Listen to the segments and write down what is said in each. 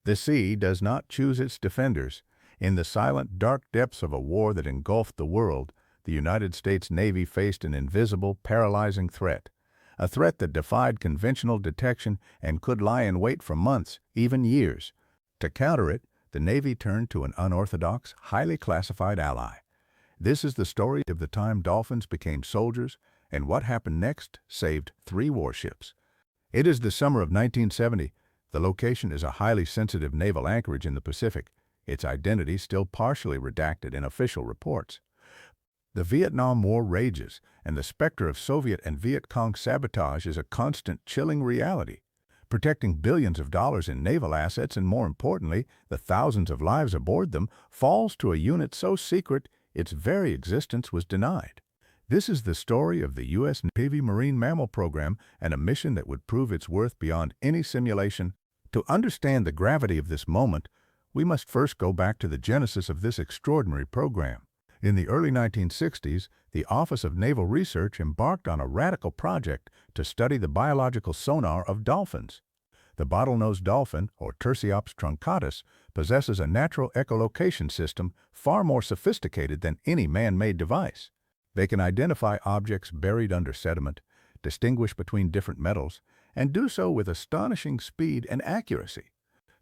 The sea does not choose its defenders. In the silent, dark depths of a war that engulfed the world, the United States Navy faced an invisible, paralyzing threat. A threat that defied conventional detection and could lie in wait for months, even years. To counter it, the Navy turned to an unorthodox, highly classified ally. This is the story of the time Dolphins became soldiers, and what happened next saved 3 warships. It is the summer of 1970. The location is a highly sensitive naval anchorage in the Pacific, its identity still partially redacted in official reports. The Vietnam War rages, and the specter of Soviet and Viet Cong sabotage is a constant, chilling reality. Protecting billions of dollars in naval assets and, more importantly, the thousands of lives aboard them falls to a unit so secret its very existence was denied. This is the story of the U.S. Navy Marine Mammal Program and a mission that would prove its worth beyond any simulation. To understand the gravity of this moment, we must first go back to the genesis of this extraordinary program. In the early 1960s, the Office of Naval Research embarked on a radical project to study the biological sonar of dolphins. The bottlenose dolphin, or Tursiops truncatus, possesses a natural echolocation system far more sophisticated than any man-made device. They can identify objects buried under sediment, distinguish between different metals, and do so with astonishing speed and accuracy.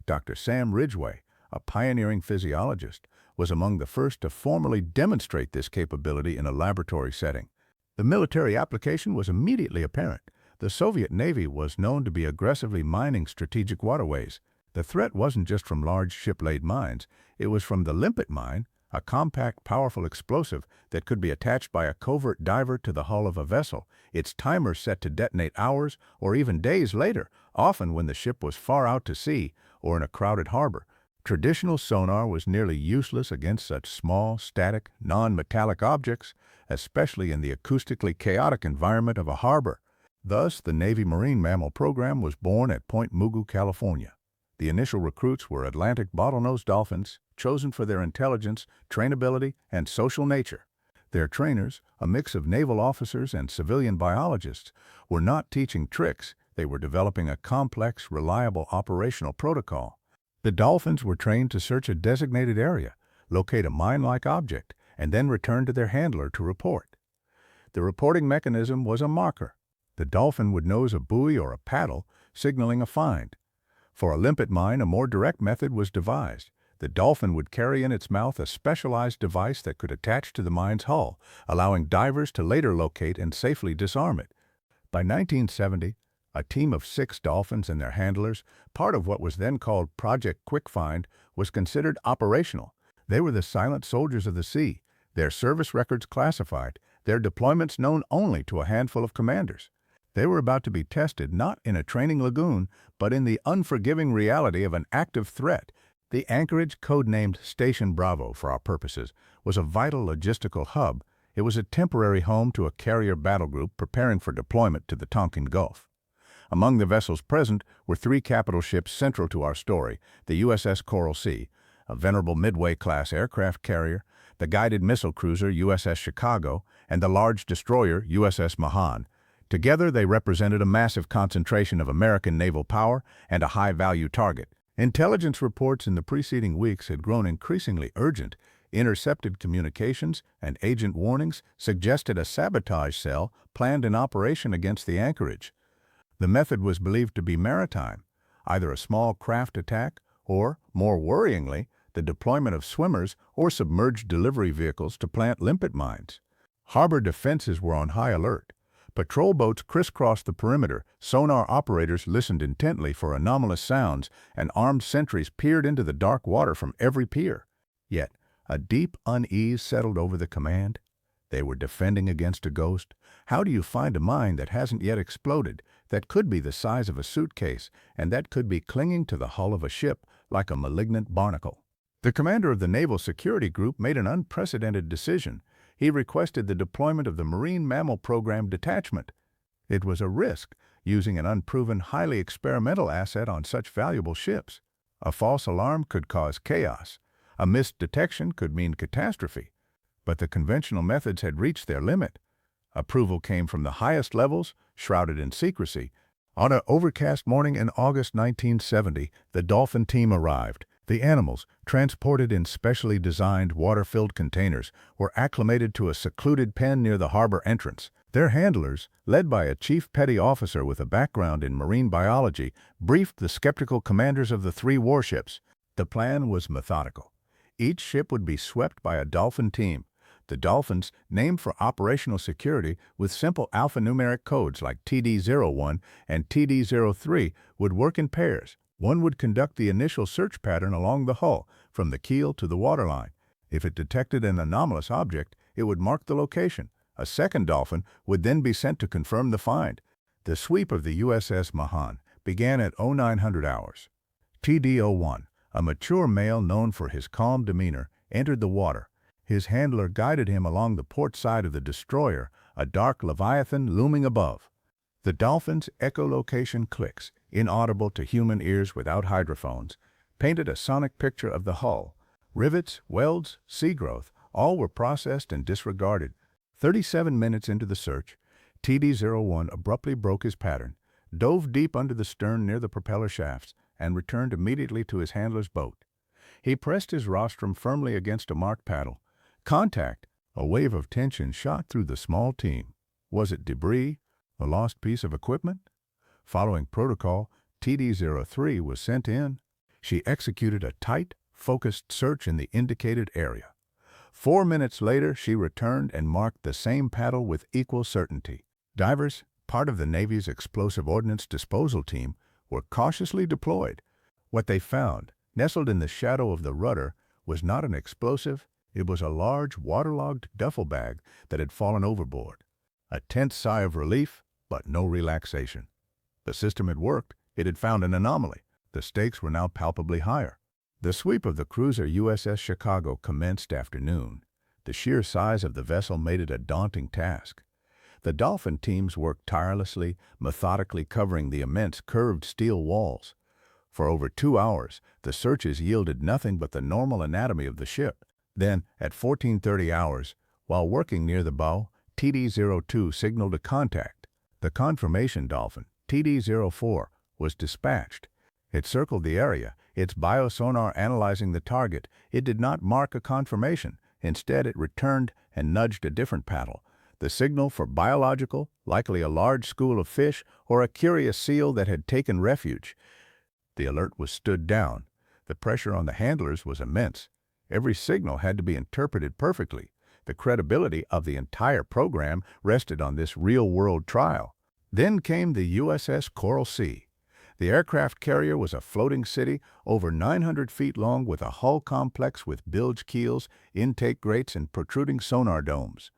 Dr. Sam Ridgway, a pioneering physiologist, was among the first to formally demonstrate this capability in a laboratory setting. The military application was immediately apparent. The Soviet Navy was known to be aggressively mining strategic waterways. The threat wasn't just from large ship-laid mines, it was from the limpet mine, a compact, powerful explosive that could be attached by a covert diver to the hull of a vessel, its timer set to detonate hours or even days later, often when the ship was far out to sea or in a crowded harbor. Traditional sonar was nearly useless against such small, static, non-metallic objects, especially in the acoustically chaotic environment of a harbor. Thus, the Navy Marine Mammal Program was born at Point Mugu, California. The initial recruits were Atlantic bottlenose dolphins, chosen for their intelligence, trainability, and social nature. Their trainers, a mix of naval officers and civilian biologists, were not teaching tricks, they were developing a complex, reliable operational protocol. The dolphins were trained to search a designated area, locate a mine-like object, and then return to their handler to report. The reporting mechanism was a marker. The dolphin would nose a buoy or a paddle, signaling a find. For a limpet mine, a more direct method was devised. The dolphin would carry in its mouth a specialized device that could attach to the mine's hull, allowing divers to later locate and safely disarm it. By 1970, a team of 6 dolphins and their handlers, part of what was then called Project Quick Find, was considered operational. They were the silent soldiers of the sea, their service records classified, their deployments known only to a handful of commanders. They were about to be tested not in a training lagoon, but in the unforgiving reality of an active threat. The anchorage, codenamed Station Bravo for our purposes, was a vital logistical hub. It was a temporary home to a carrier battle group preparing for deployment to the Tonkin Gulf. Among the vessels present were 3 capital ships central to our story: the USS Coral Sea, a venerable Midway-class aircraft carrier, the guided missile cruiser USS Chicago, and the large destroyer USS Mahan. Together, they represented a massive concentration of American naval power and a high-value target. Intelligence reports in the preceding weeks had grown increasingly urgent. Intercepted communications and agent warnings suggested a sabotage cell planned in operation against the anchorage. The method was believed to be maritime, either a small craft attack or, more worryingly, the deployment of swimmers or submerged delivery vehicles to plant limpet mines. Harbor defenses were on high alert. Patrol boats crisscrossed the perimeter, sonar operators listened intently for anomalous sounds, and armed sentries peered into the dark water from every pier. Yet, a deep unease settled over the command. They were defending against a ghost. How do you find a mine that hasn't yet exploded, that could be the size of a suitcase, and that could be clinging to the hull of a ship like a malignant barnacle? The commander of the Naval Security Group made an unprecedented decision. He requested the deployment of the Marine Mammal Program detachment. It was a risk, using an unproven, highly experimental asset on such valuable ships. A false alarm could cause chaos. A missed detection could mean catastrophe. But the conventional methods had reached their limit. Approval came from the highest levels, shrouded in secrecy. On an overcast morning in August 1970, the Dolphin team arrived. The animals, transported in specially designed water-filled containers, were acclimated to a secluded pen near the harbor entrance. Their handlers, led by a chief petty officer with a background in marine biology, briefed the skeptical commanders of the 3 warships. The plan was methodical. Each ship would be swept by a Dolphin team. The Dolphins, named for operational security with simple alphanumeric codes like TD01 and TD03, would work in pairs. One would conduct the initial search pattern along the hull, from the keel to the waterline. If it detected an anomalous object, it would mark the location. A second Dolphin would then be sent to confirm the find. The sweep of the USS Mahan began at 0900 hours. TD01, a mature male known for his calm demeanor, entered the water. His handler guided him along the port side of the destroyer, a dark leviathan looming above. The Dolphin's echolocation clicks, inaudible to human ears without hydrophones, painted a sonic picture of the hull. Rivets, welds, sea growth, all were processed and disregarded. 37 minutes into the search, TD01 abruptly broke his pattern, dove deep under the stern near the propeller shafts, and returned immediately to his handler's boat. He pressed his rostrum firmly against a marked paddle. Contact! A wave of tension shot through the small team. Was it debris? A lost piece of equipment? Following protocol, TD03 was sent in. She executed a tight, focused search in the indicated area. 4 minutes later, she returned and marked the same paddle with equal certainty. Divers, part of the Navy's explosive ordnance disposal team, were cautiously deployed. What they found, nestled in the shadow of the rudder, was not an explosive. It was a large, waterlogged duffel bag that had fallen overboard. A tense sigh of relief, but no relaxation. The system had worked. It had found an anomaly. The stakes were now palpably higher. The sweep of the cruiser USS Chicago commenced after noon. The sheer size of the vessel made it a daunting task. The Dolphin teams worked tirelessly, methodically covering the immense curved steel walls. For over 2 hours, the searches yielded nothing but the normal anatomy of the ship. Then, at 14:30 hours, while working near the bow, TD02 signaled a contact. The confirmation Dolphin, TD04, was dispatched. It circled the area, its biosonar analyzing the target. It did not mark a confirmation. Instead, it returned and nudged a different paddle. The signal for biological, likely a large school of fish or a curious seal that had taken refuge. The alert was stood down. The pressure on the handlers was immense. Every signal had to be interpreted perfectly. The credibility of the entire program rested on this real-world trial. Then came the USS Coral Sea. The aircraft carrier was a floating city over 900 feet long with a hull complex with bilge keels, intake grates, and protruding sonar domes.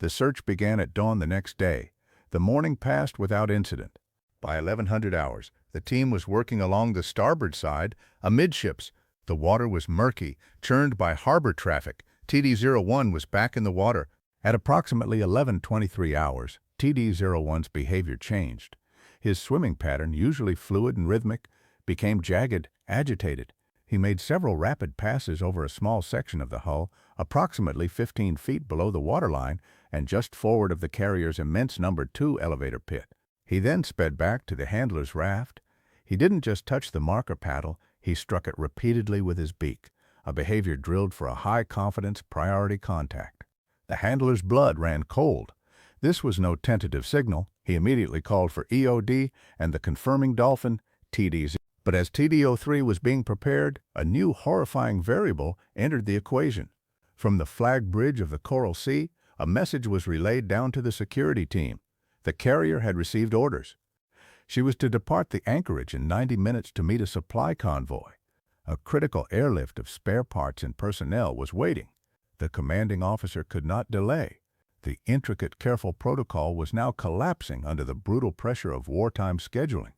The search began at dawn the next day. The morning passed without incident. By 1100 hours, the team was working along the starboard side, amidships. The water was murky, churned by harbor traffic. TD01 was back in the water. At approximately 11:23 hours, TD01's behavior changed. His swimming pattern, usually fluid and rhythmic, became jagged, agitated. He made several rapid passes over a small section of the hull, approximately 15 feet below the waterline and just forward of the carrier's immense No. 2 elevator pit. He then sped back to the handler's raft. He didn't just touch the marker paddle, he struck it repeatedly with his beak, a behavior drilled for a high-confidence priority contact. The handler's blood ran cold. This was no tentative signal. He immediately called for EOD and the confirming Dolphin, TD0. But as TD03 was being prepared, a new horrifying variable entered the equation. From the flag bridge of the Coral Sea, a message was relayed down to the security team. The carrier had received orders. She was to depart the anchorage in 90 minutes to meet a supply convoy. A critical airlift of spare parts and personnel was waiting. The commanding officer could not delay. The intricate, careful protocol was now collapsing under the brutal pressure of wartime scheduling.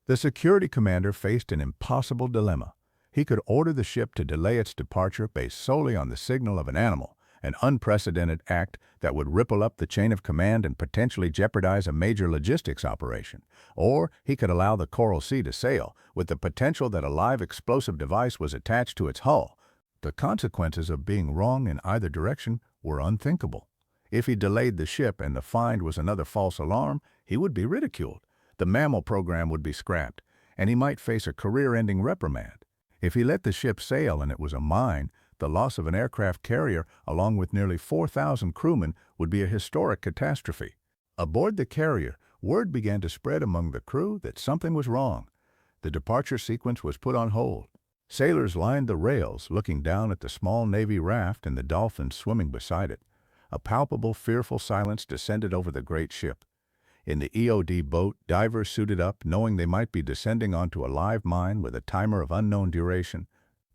The security commander faced an impossible dilemma. He could order the ship to delay its departure based solely on the signal of an animal, an unprecedented act that would ripple up the chain of command and potentially jeopardize a major logistics operation. Or he could allow the Coral Sea to sail, with the potential that a live explosive device was attached to its hull. The consequences of being wrong in either direction were unthinkable. If he delayed the ship and the find was another false alarm, he would be ridiculed. The mammal program would be scrapped, and he might face a career-ending reprimand. If he let the ship sail and it was a mine, the loss of an aircraft carrier, along with nearly 4,000 crewmen, would be a historic catastrophe. Aboard the carrier, word began to spread among the crew that something was wrong. The departure sequence was put on hold. Sailors lined the rails, looking down at the small Navy raft and the Dolphins swimming beside it. A palpable, fearful silence descended over the great ship. In the EOD boat, divers suited up, knowing they might be descending onto a live mine with a timer of unknown duration.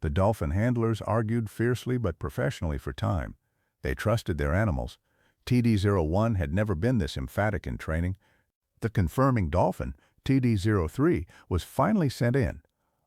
The Dolphin handlers argued fiercely but professionally for time. They trusted their animals. TD-01 had never been this emphatic in training. The confirming Dolphin, TD-03, was finally sent in.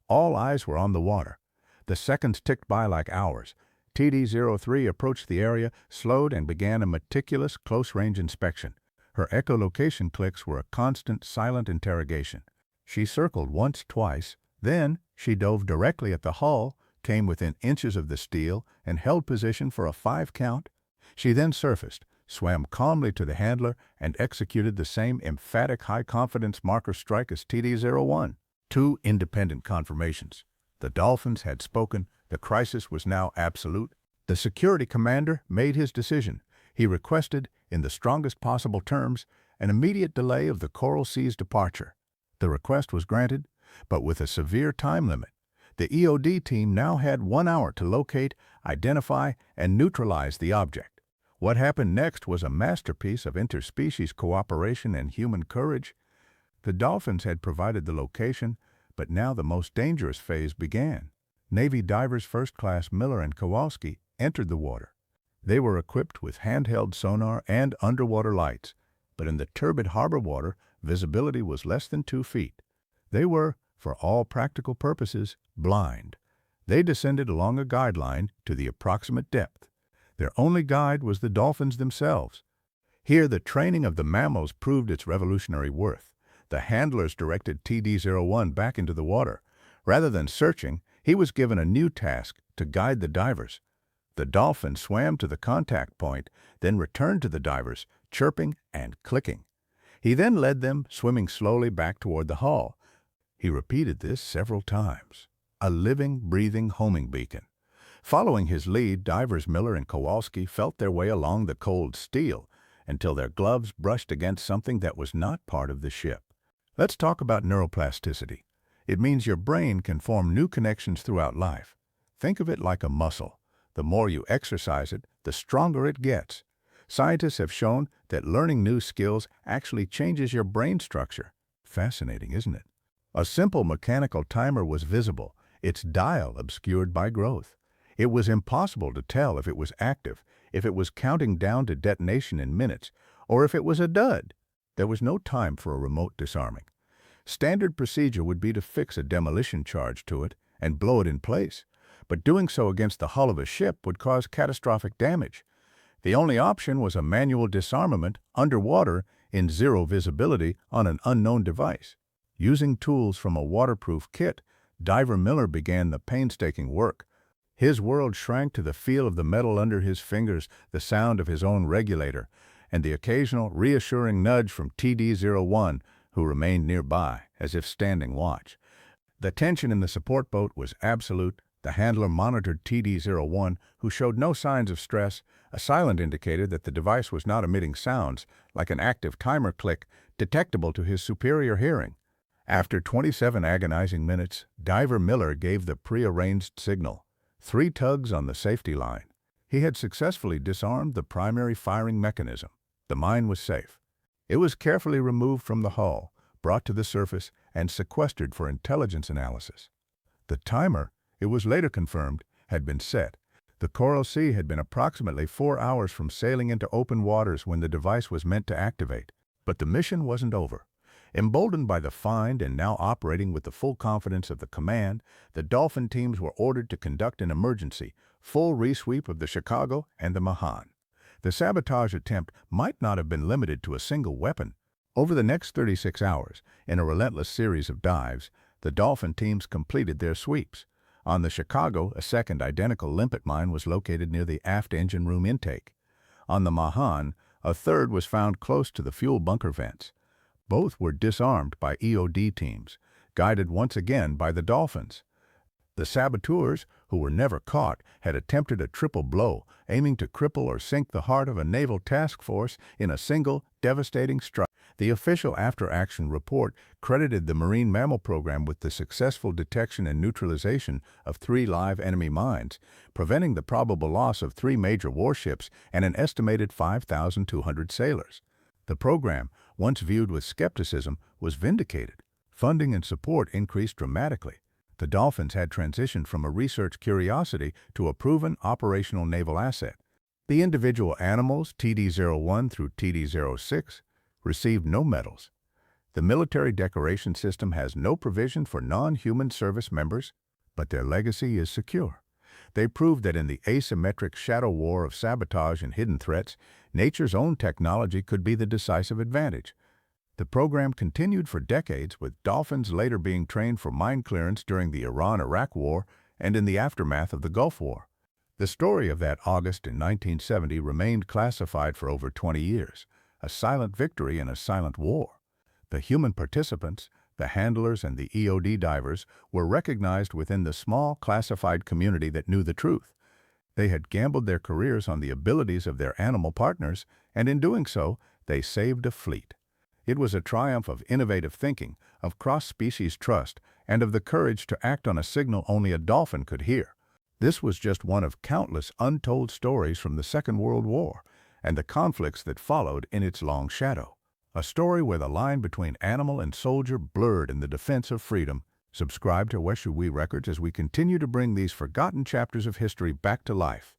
All eyes were on the water. The seconds ticked by like hours. TD-03 approached the area, slowed, and began a meticulous, close-range inspection. Her echolocation clicks were a constant, silent interrogation. She circled once, twice. Then she dove directly at the hull, came within inches of the steel, and held position for a 5 count. She then surfaced, swam calmly to the handler, and executed the same emphatic high-confidence marker strike as TD-01. 2 independent confirmations. The Dolphins had spoken. The crisis was now absolute. The security commander made his decision. He requested, in the strongest possible terms, an immediate delay of the Coral Sea's departure. The request was granted, but with a severe time limit. The EOD team now had 1 hour to locate, identify, and neutralize the object. What happened next was a masterpiece of interspecies cooperation and human courage. The Dolphins had provided the location, but now the most dangerous phase began. Navy divers First Class Miller and Kowalski entered the water. They were equipped with handheld sonar and underwater lights, but in the turbid harbor water, visibility was less than 2 feet. They were, for all practical purposes, blind. They descended along a guideline to the approximate depth. Their only guide was the Dolphins themselves. Here the training of the mammals proved its revolutionary worth. The handlers directed TD-01 back into the water. Rather than searching, he was given a new task to guide the divers. The Dolphin swam to the contact point, then returned to the divers, chirping and clicking. He then led them, swimming slowly back toward the hull. He repeated this several times. A living, breathing homing beacon. Following his lead, divers Miller and Kowalski felt their way along the cold steel until their gloves brushed against something that was not part of the ship. Let's talk about neuroplasticity. It means your brain can form new connections throughout life. Think of it like a muscle. The more you exercise it, the stronger it gets. Scientists have shown that learning new skills actually changes your brain structure. Fascinating, isn't it? A simple mechanical timer was visible, its dial obscured by growth. It was impossible to tell if it was active, if it was counting down to detonation in minutes, or if it was a dud. There was no time for a remote disarming. Standard procedure would be to fix a demolition charge to it and blow it in place, but doing so against the hull of a ship would cause catastrophic damage. The only option was a manual disarmament underwater in zero visibility on an unknown device. Using tools from a waterproof kit, Diver Miller began the painstaking work. His world shrank to the feel of the metal under his fingers, the sound of his own regulator, and the occasional reassuring nudge from TD-01, who remained nearby, as if standing watch. The tension in the support boat was absolute. The handler monitored TD-01, who showed no signs of stress, a silent indicator that the device was not emitting sounds, like an active timer click, detectable to his superior hearing. After 27 agonizing minutes, Diver Miller gave the prearranged signal. 3 tugs on the safety line. He had successfully disarmed the primary firing mechanism. The mine was safe. It was carefully removed from the hull, brought to the surface, and sequestered for intelligence analysis. The timer, it was later confirmed, had been set. The Coral Sea had been approximately 4 hours from sailing into open waters when the device was meant to activate. But the mission wasn't over. Emboldened by the find and now operating with the full confidence of the command, the Dolphin teams were ordered to conduct an emergency, full resweep of the Chicago and the Mahan. The sabotage attempt might not have been limited to a single weapon. Over the next 36 hours, in a relentless series of dives, the Dolphin teams completed their sweeps. On the Chicago, a second identical limpet mine was located near the aft engine room intake. On the Mahan, a third was found close to the fuel bunker vents. Both were disarmed by EOD teams, guided once again by the Dolphins. The saboteurs, who were never caught, had attempted a triple blow, aiming to cripple or sink the heart of a naval task force in a single, devastating strike. The official after-action report credited the Marine Mammal Program with the successful detection and neutralization of 3 live enemy mines, preventing the probable loss of 3 major warships and an estimated 5,200 sailors. The program, once viewed with skepticism, was vindicated. Funding and support increased dramatically. The Dolphins had transitioned from a research curiosity to a proven operational naval asset. The individual animals, TD-01 through TD-06, received no medals. The military decoration system has no provision for non-human service members, but their legacy is secure. They proved that in the asymmetric shadow war of sabotage and hidden threats, nature's own technology could be the decisive advantage. The program continued for decades, with Dolphins later being trained for mine clearance during the Iran-Iraq War and in the aftermath of the Gulf War. The story of that August in 1970 remained classified for over 20 years, a silent victory in a silent war. The human participants, the handlers and the EOD divers, were recognized within the small, classified community that knew the truth. They had gambled their careers on the abilities of their animal partners, and in doing so, they saved a fleet. It was a triumph of innovative thinking, of cross-species trust, and of the courage to act on a signal only a dolphin could hear. This was just one of countless untold stories from the Second World War and the conflicts that followed in its long shadow. A story where the line between animal and soldier blurred in the defense of freedom. Subscribe to Warships Records as we continue to bring these forgotten chapters of history back to life.